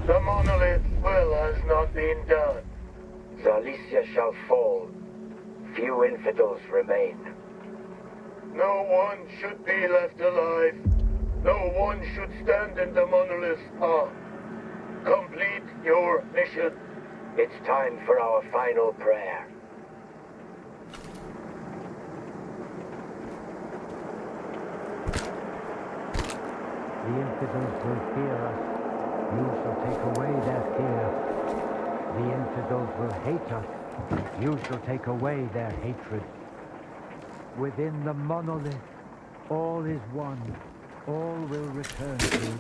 The monolith's will has not been done. Zalicia shall fall. Few infidels remain. No one should be left alive. No one should stand in the monolith's path. Complete your mission. It's time for our final prayer. The infidels will fear us. You shall take away their fear. The infidels will hate us. You shall take away their hatred. Within the monolith, all is one. All will return to.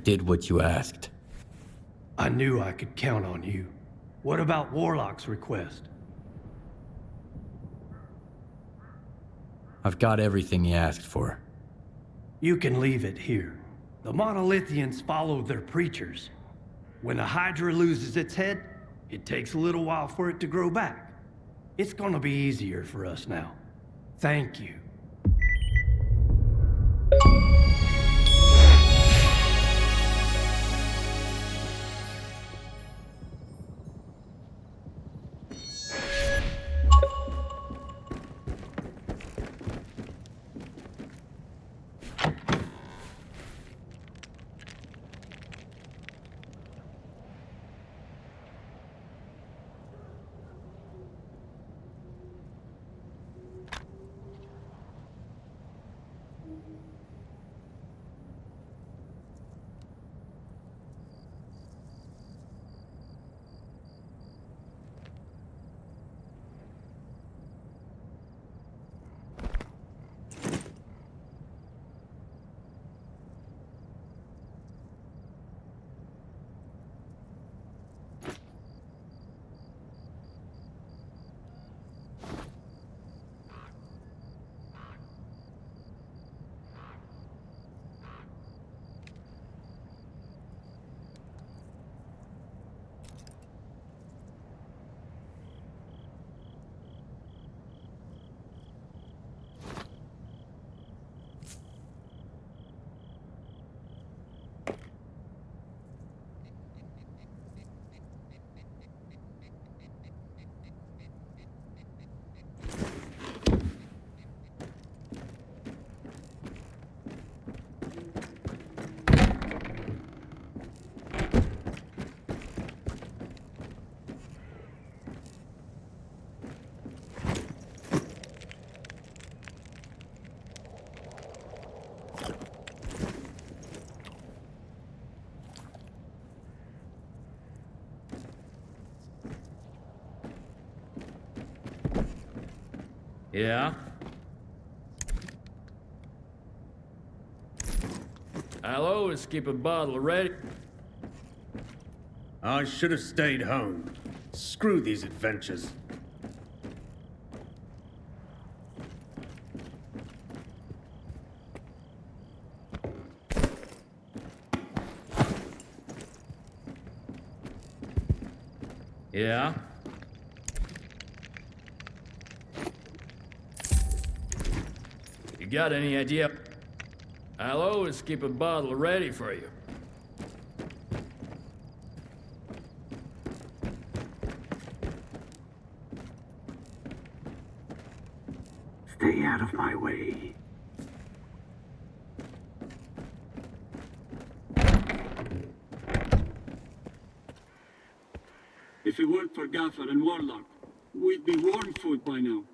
did what you asked. I knew I could count on you. What about Warlock's request? I've got everything he asked for. You can leave it here. The Monolithians follow their preachers. When a Hydra loses its head, it takes a little while for it to grow back. It's gonna be easier for us now. Thank you. Yeah? I'll always keep a bottle ready. I should have stayed home. Screw these adventures. Yeah? You got any idea? I'll always keep a bottle ready for you. Stay out of my way. If it weren't for Gaffer and Warlock, we'd be worm food by now.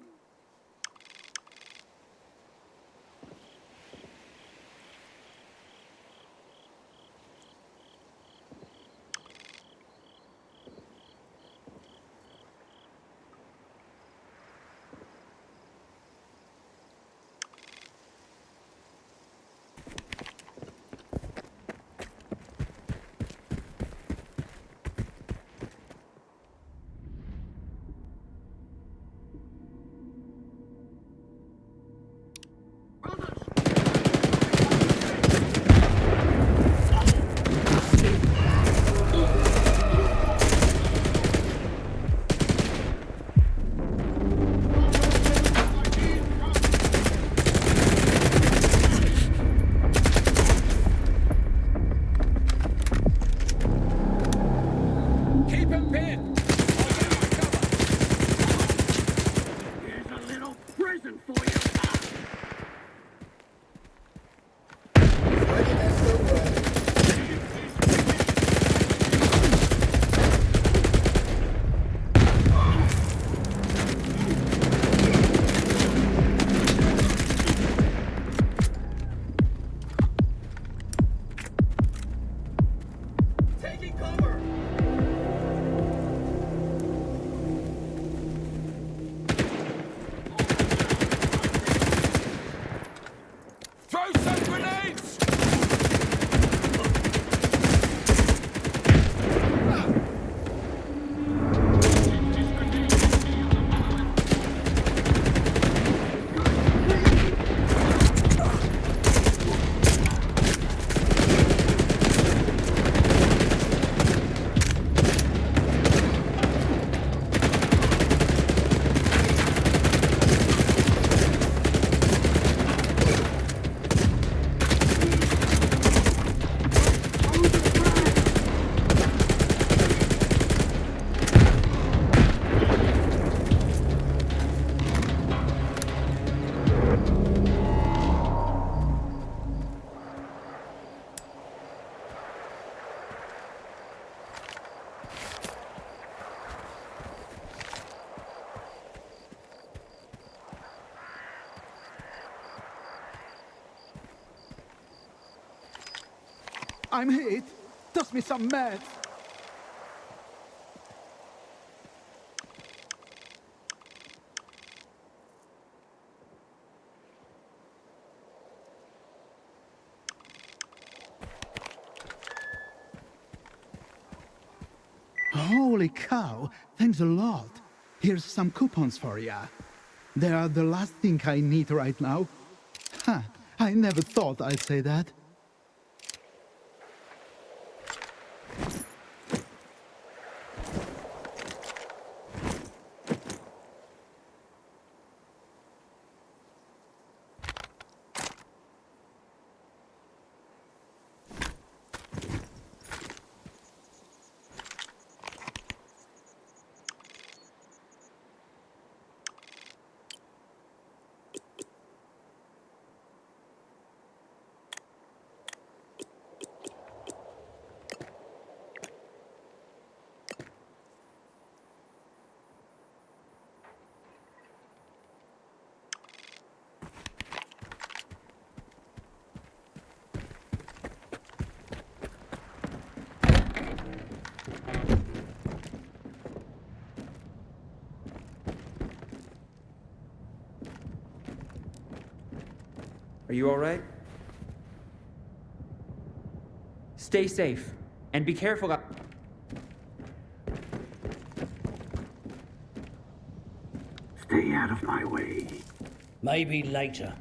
I'm hit. Toss me some meds. Holy cow, thanks a lot. Here's some coupons for ya. They are the last thing I need right now. Huh, I never thought I'd say that. Are you all right? Stay safe and be careful. Stay out of my way. Maybe later.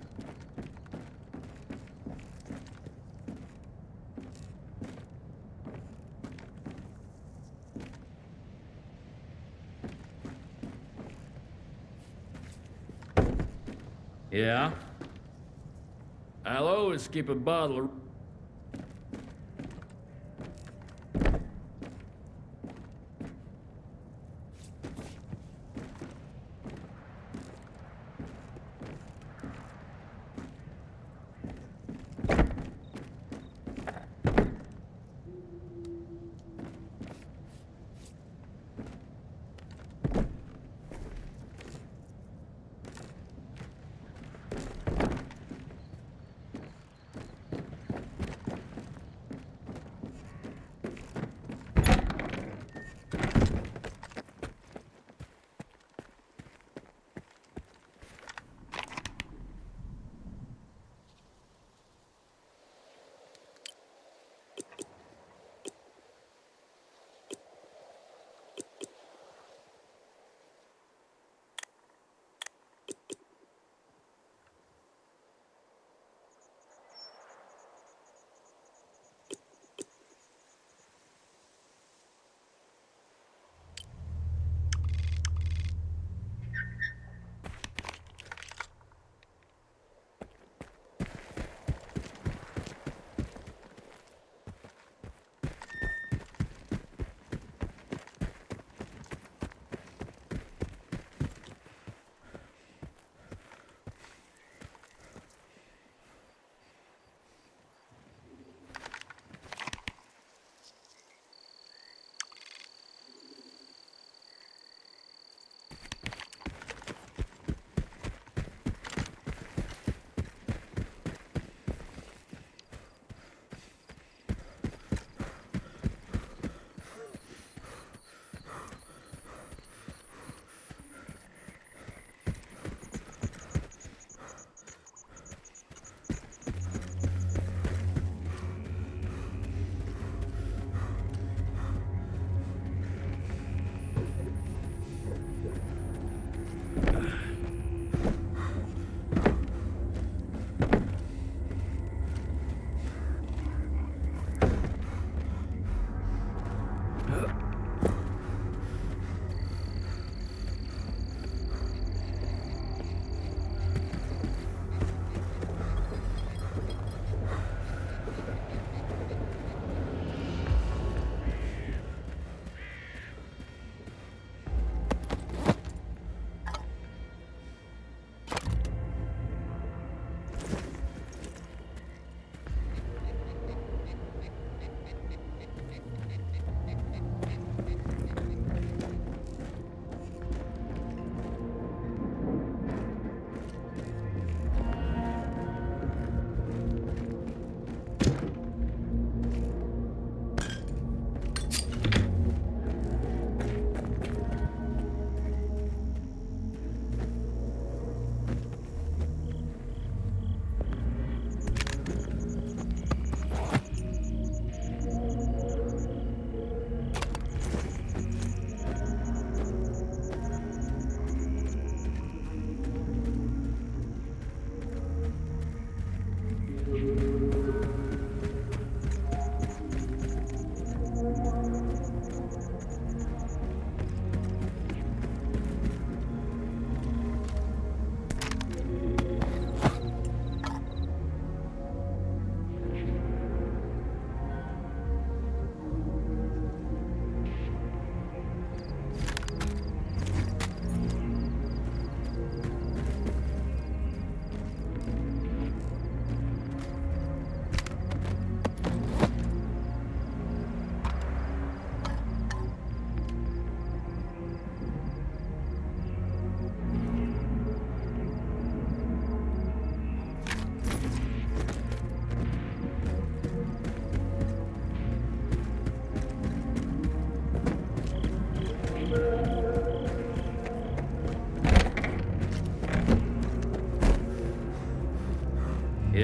Yeah? I'll always keep a bottle of...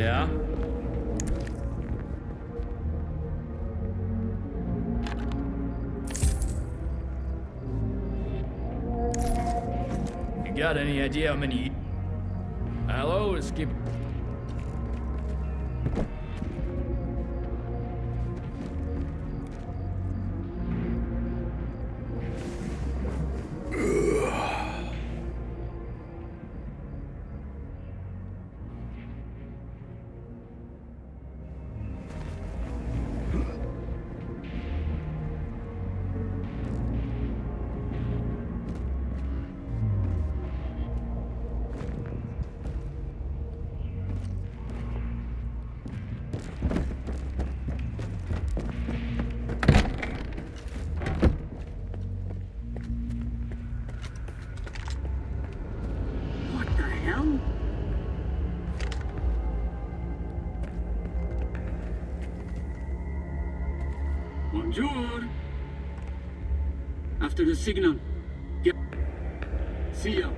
Yeah? You got any idea how many... I'll always keep... Bonjour. After the signal. Yeah. See ya.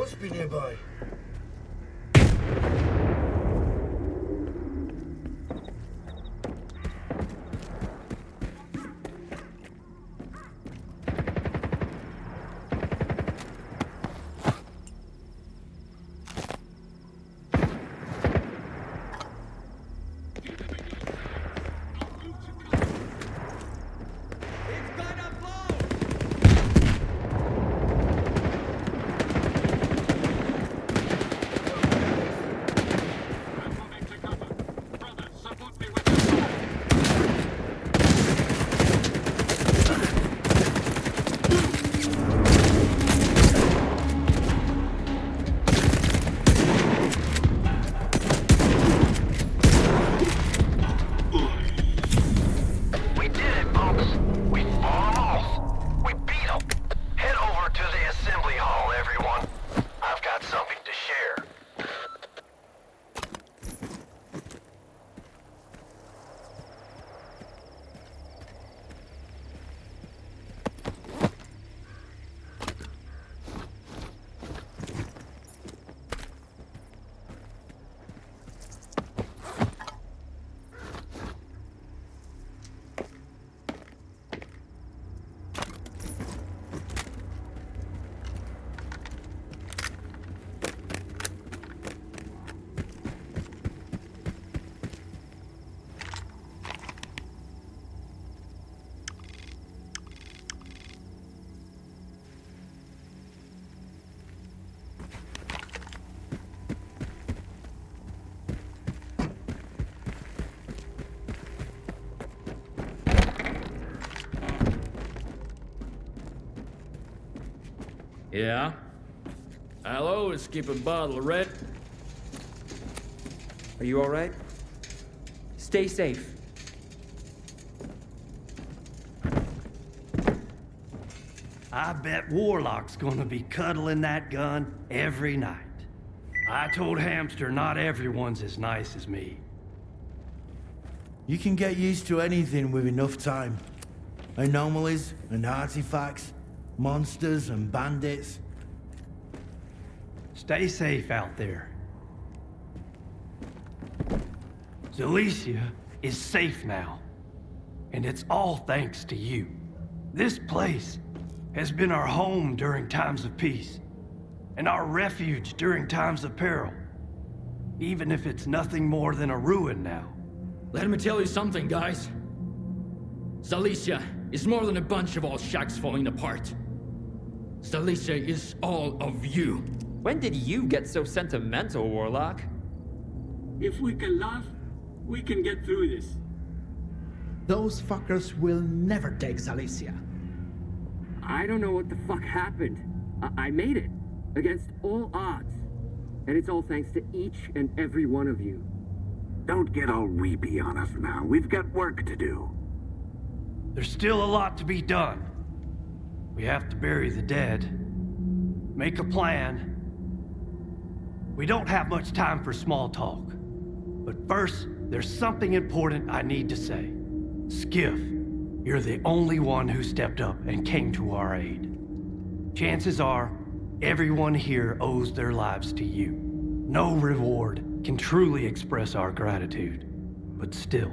must be nearby. Yeah? I'll always keep a bottle of red. Are you alright? Stay safe. I bet Warlock's gonna be cuddling that gun every night. I told Hamster not everyone's as nice as me. You can get used to anything with enough time. Anomalies and artifacts, monsters and bandits. Stay safe out there. Zalicia is safe now. And it's all thanks to you. This place has been our home during times of peace, and our refuge during times of peril. Even if it's nothing more than a ruin now. Let me tell you something, guys. Zalicia is more than a bunch of old shacks falling apart. Zalicia is all of you. When did you get so sentimental, Warlock? If we can laugh, we can get through this. Those fuckers will never take Zalicia. I don't know what the fuck happened. I made it. Against all odds. And it's all thanks to each and every one of you. Don't get all weepy on us now. We've got work to do. There's still a lot to be done. We have to bury the dead. Make a plan. We don't have much time for small talk. But first, there's something important I need to say. Skiff, you're the only one who stepped up and came to our aid. Chances are, everyone here owes their lives to you. No reward can truly express our gratitude. But still,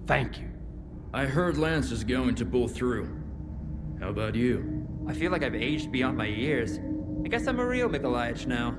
thank you. I heard Lance is going to pull through. How about you? I feel like I've aged beyond my years. I guess I'm a real Mikolayich now.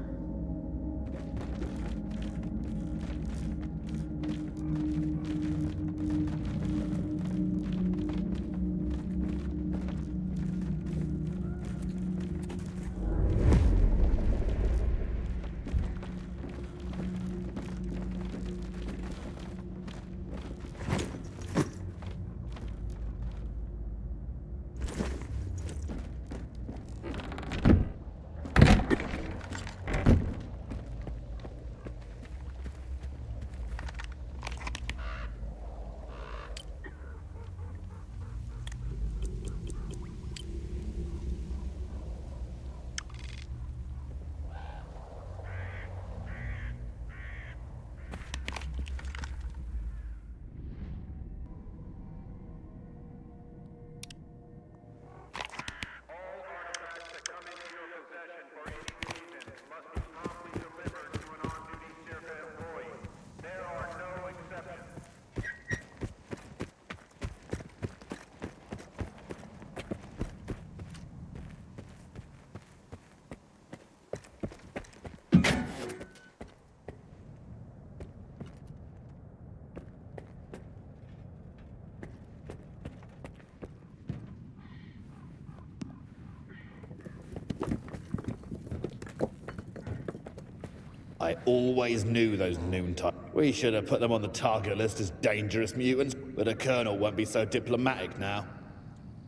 I always knew those noontime. We should have put them on the target list as dangerous mutants, but the Colonel won't be so diplomatic now.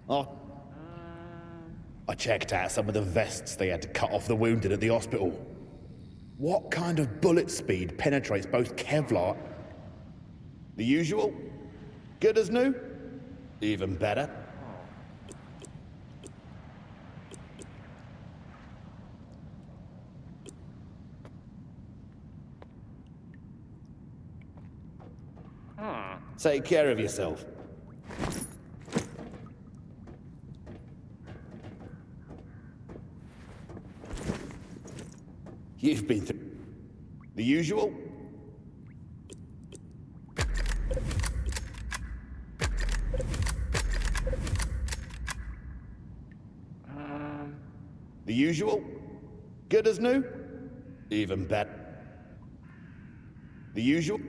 Oh. I checked out some of the vests they had to cut off the wounded at the hospital. What kind of bullet speed penetrates both Kevlar? The usual? Good as new? Even better? Take care of yourself. You've been through the usual? The usual? Good as new? Even better. The usual?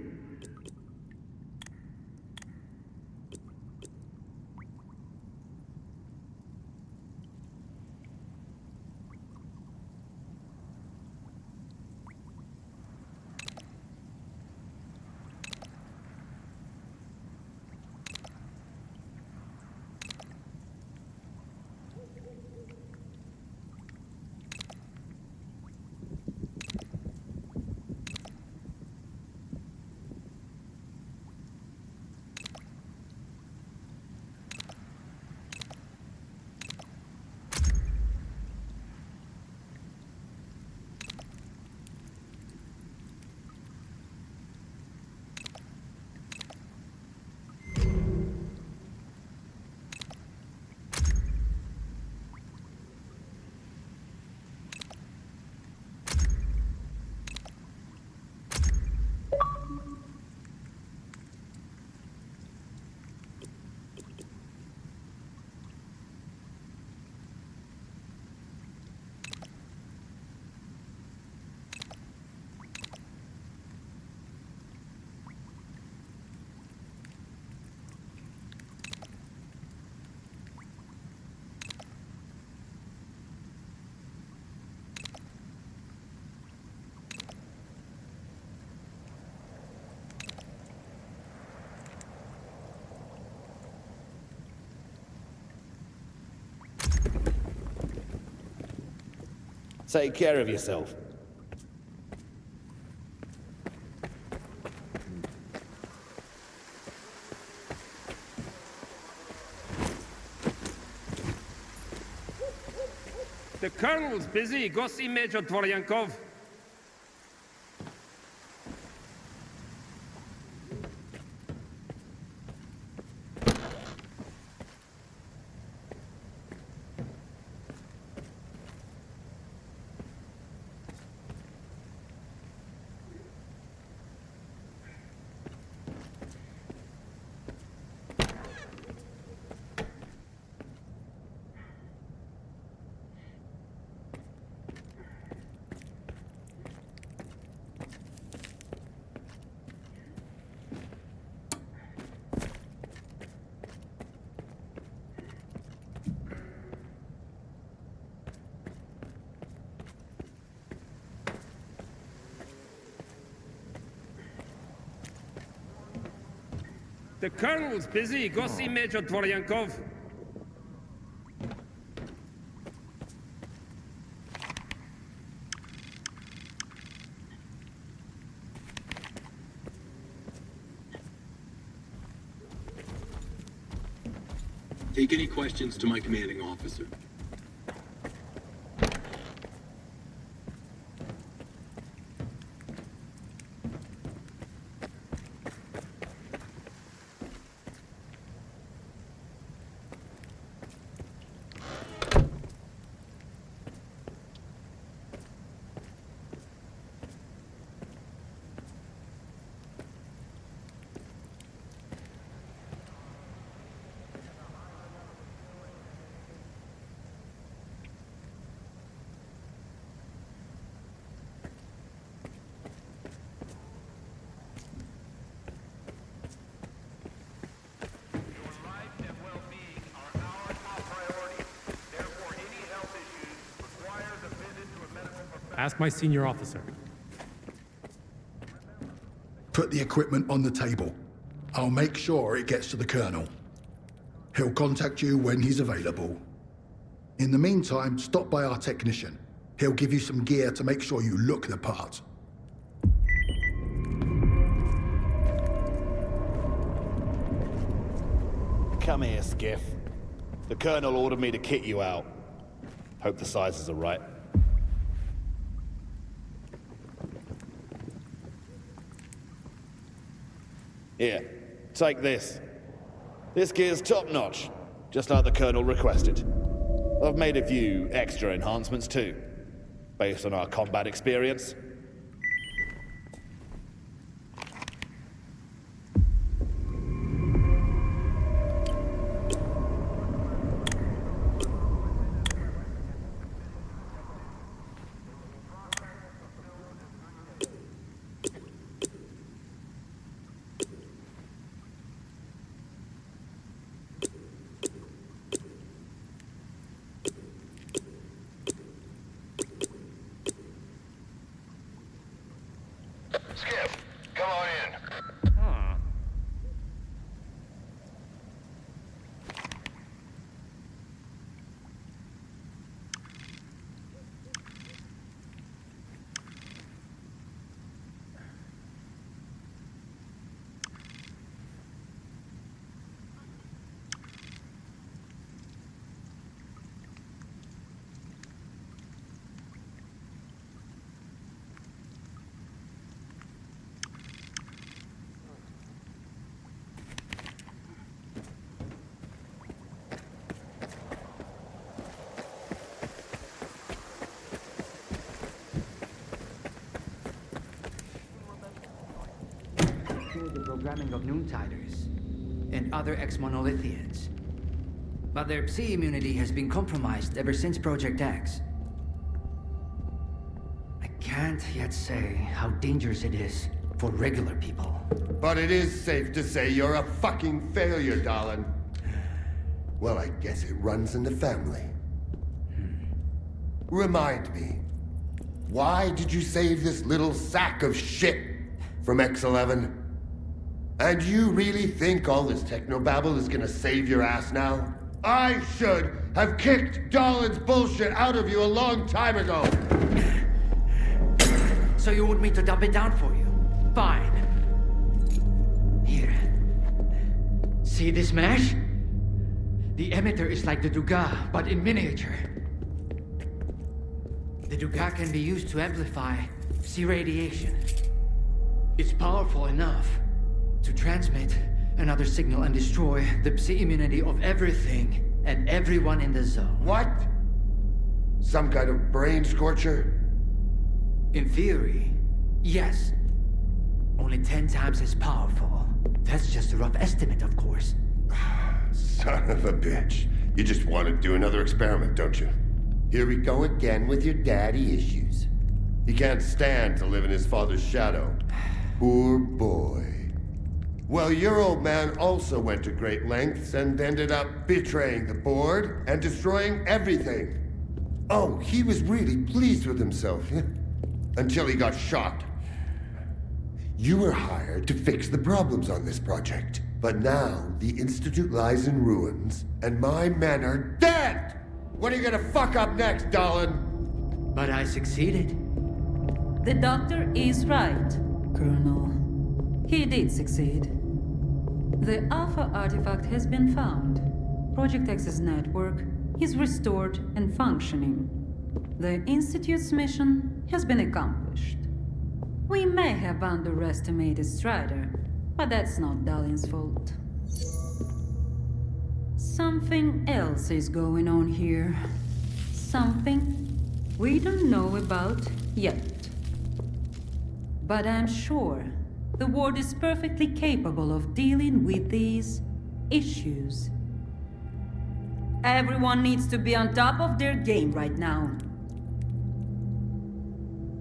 Take care of yourself. The Colonel's busy. Go see Major Dvoryankov. The Colonel's busy. Go see Major Dvoryankov. Take any questions to my commanding officer. Ask my senior officer. Put the equipment on the table. I'll make sure it gets to the Colonel. He'll contact you when he's available. In the meantime, stop by our technician. He'll give you some gear to make sure you look the part. Come here, Skiff. The Colonel ordered me to kit you out. Hope the sizes are right. Here, take this. This gear's top-notch, just like the Colonel requested. I've made a few extra enhancements too, based on our combat experience. Skip, come on in. The programming of Noontiders and other ex-monolithians. But their psi immunity has been compromised ever since Project X. I can't yet say how dangerous it is for regular people. But it is safe to say you're a fucking failure, darling. Well, I guess it runs in the family. Remind me, why did you save this little sack of shit from X11? And you really think all this technobabble is gonna save your ass now? I should have kicked Dahlon's bullshit out of you a long time ago. So you want me to dump it down for you? Fine. Here. See this mesh? The emitter is like the Dugas, but in miniature. The Dugas can be used to amplify Psi radiation. It's powerful enough to transmit another signal and destroy the Psi immunity of everything and everyone in the zone. What? Some kind of brain scorcher? In theory, yes. Only 10 times as powerful. That's just a rough estimate, of course. Son of a bitch. You just want to do another experiment, don't you? Here we go again with your daddy issues. He can't stand to live in his father's shadow. Poor boy. Well, your old man also went to great lengths and ended up betraying the board and destroying everything. Oh, he was really pleased with himself, yeah? Until he got shot. You were hired to fix the problems on this project. But now, the Institute lies in ruins, and my men are dead! What are you gonna fuck up next, Dahlon? But I succeeded. The doctor is right, Colonel. He did succeed. The Alpha artifact has been found. Project X's network is restored and functioning. The Institute's mission has been accomplished. We may have underestimated Strider, but that's not Dahlon's fault. Something else is going on here. Something we don't know about yet. But I'm sure the Ward is perfectly capable of dealing with these issues. Everyone needs to be on top of their game right now.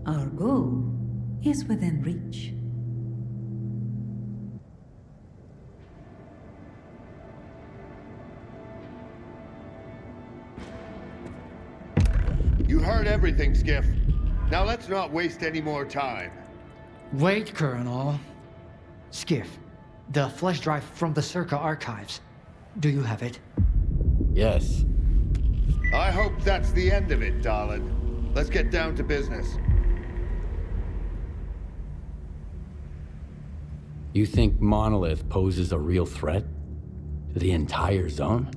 Our goal is within reach. You heard everything, Skiff. Now let's not waste any more time. Wait, Colonel. Skiff, the flash drive from the Circa archives. Do you have it? Yes. I hope that's the end of it, Dahlon. Let's get down to business. You think Monolith poses a real threat to the entire zone?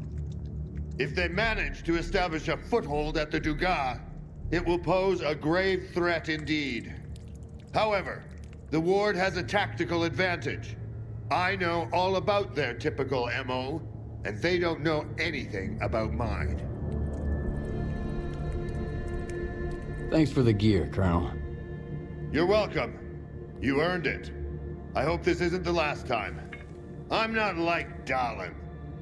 If they manage to establish a foothold at the Dugas, it will pose a grave threat indeed. However, the Ward has a tactical advantage. I know all about their typical MO, and they don't know anything about mine. Thanks for the gear, Colonel. You're welcome. You earned it. I hope this isn't the last time. I'm not like Dahlon.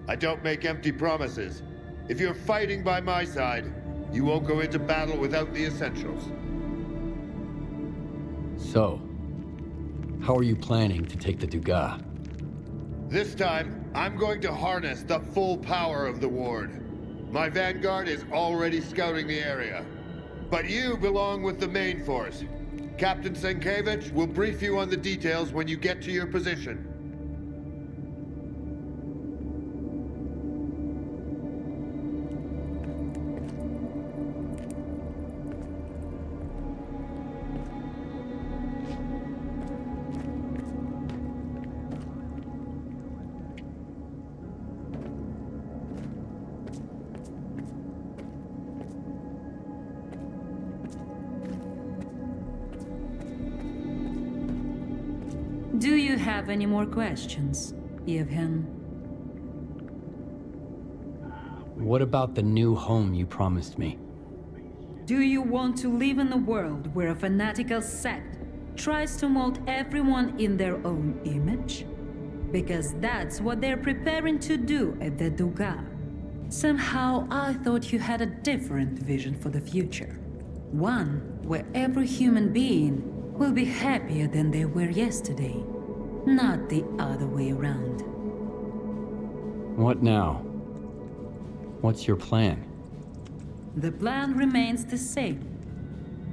I don't make empty promises. If you're fighting by my side, you won't go into battle without the essentials. So, how are you planning to take the Dugas? This time, I'm going to harness the full power of the Ward. My vanguard is already scouting the area. But you belong with the main force. Captain Sienkiewicz will brief you on the details when you get to your position. Do you have any more questions, Yevhen? What about the new home you promised me? Do you want to live in a world where a fanatical sect tries to mold everyone in their own image? Because that's what they're preparing to do at the Dugas. Somehow I thought you had a different vision for the future. One where every human being will be happier than they were yesterday, not the other way around. What now? What's your plan? The plan remains the same.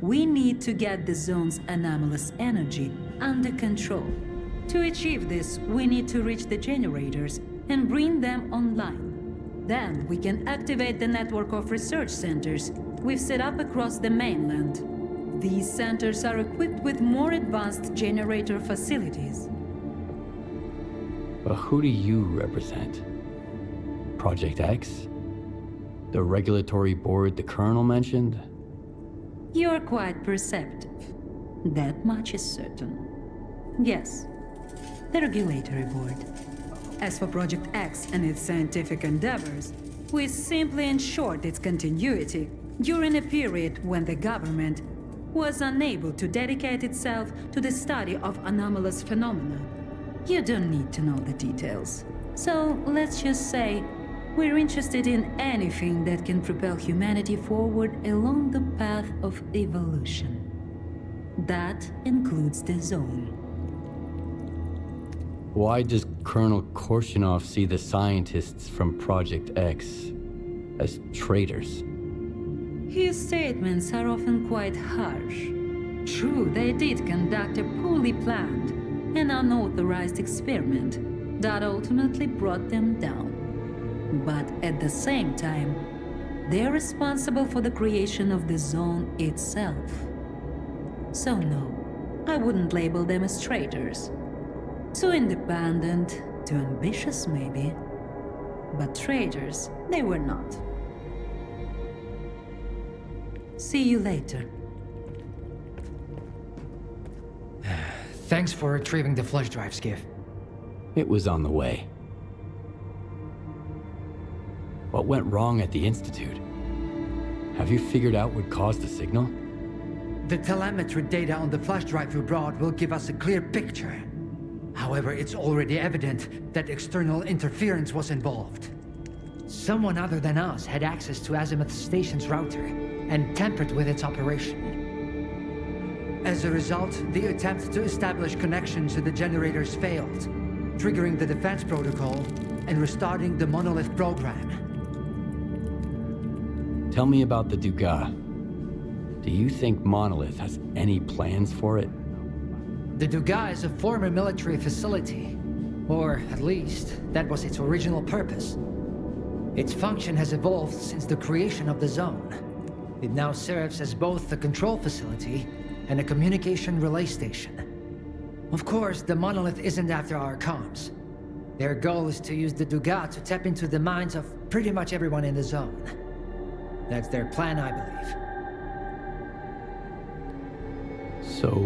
We need to get the zone's anomalous energy under control. To achieve this, we need to reach the generators and bring them online. Then we can activate the network of research centers we've set up across the mainland. These centers are equipped with more advanced generator facilities. But who do you represent? Project X? The regulatory board the Colonel mentioned? You're quite perceptive. That much is certain. Yes, the regulatory board. As for Project X and its scientific endeavors, we simply ensured its continuity during a period when the government was unable to dedicate itself to the study of anomalous phenomena. You don't need to know the details. So let's just say we're interested in anything that can propel humanity forward along the path of evolution. That includes the zone. Why does Colonel Korshunov see the scientists from Project X as traitors? His statements are often quite harsh. True, they did conduct a poorly planned and unauthorized experiment that ultimately brought them down. But at the same time, they're responsible for the creation of the zone itself. So no, I wouldn't label them as traitors. Too independent, too ambitious maybe, but traitors they were not. See you later. Thanks for retrieving the flash drive, Skiff. It was on the way. What went wrong at the Institute? Have you figured out what caused the signal? The telemetry data on the flash drive you brought will give us a clear picture. However, it's already evident that external interference was involved. Someone other than us had access to Azimuth Station's router and tampered with its operation. As a result, the attempt to establish connection to the generators failed, triggering the defense protocol and restarting the Monolith program. Tell me about the Dugas. Do you think Monolith has any plans for it? The Dugas is a former military facility, or at least, that was its original purpose. Its function has evolved since the creation of the zone. It now serves as both a control facility and a communication relay station. Of course, the Monolith isn't after our comms. Their goal is to use the Dugas to tap into the minds of pretty much everyone in the zone. That's their plan, I believe. So,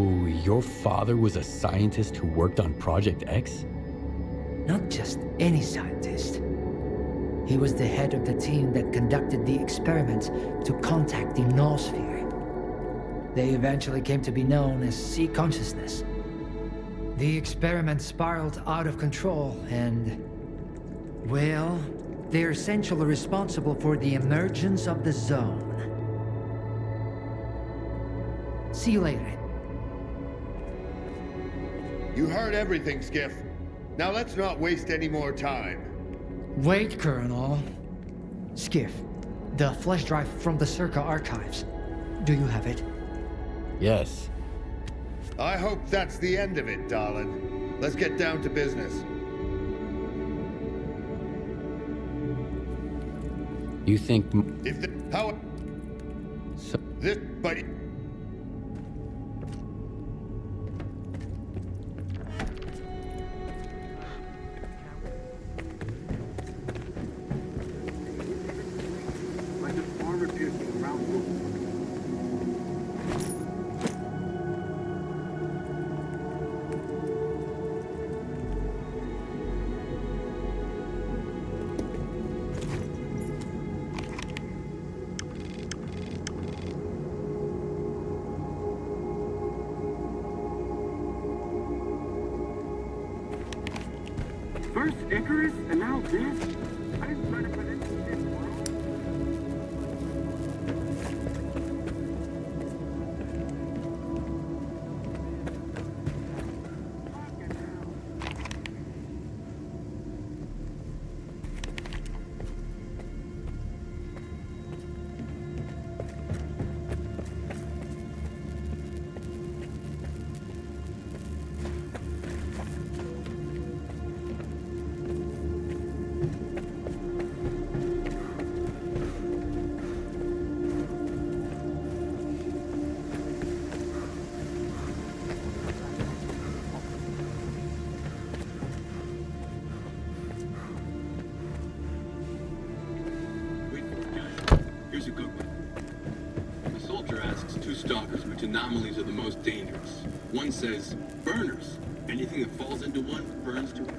your father was a scientist who worked on Project X? Not just any scientist. He was the head of the team that conducted the experiments to contact the noosphere. They eventually came to be known as Sea Consciousness. The experiment spiraled out of control and... well, they're essentially responsible for the emergence of the zone. See you later. You heard everything, Skiff. Now let's not waste any more time. Wait, Colonel. Skiff, the flash drive from the Circa archives. Do you have it? Yes. I hope that's the end of it, darling. Let's get down to business. You think... If the... how... So... this... but... First Icarus, and now this? I didn't sign up for this shit, bro. asks two stalkers which anomalies are the most dangerous. One says, burners. Anything that falls into one burns to it.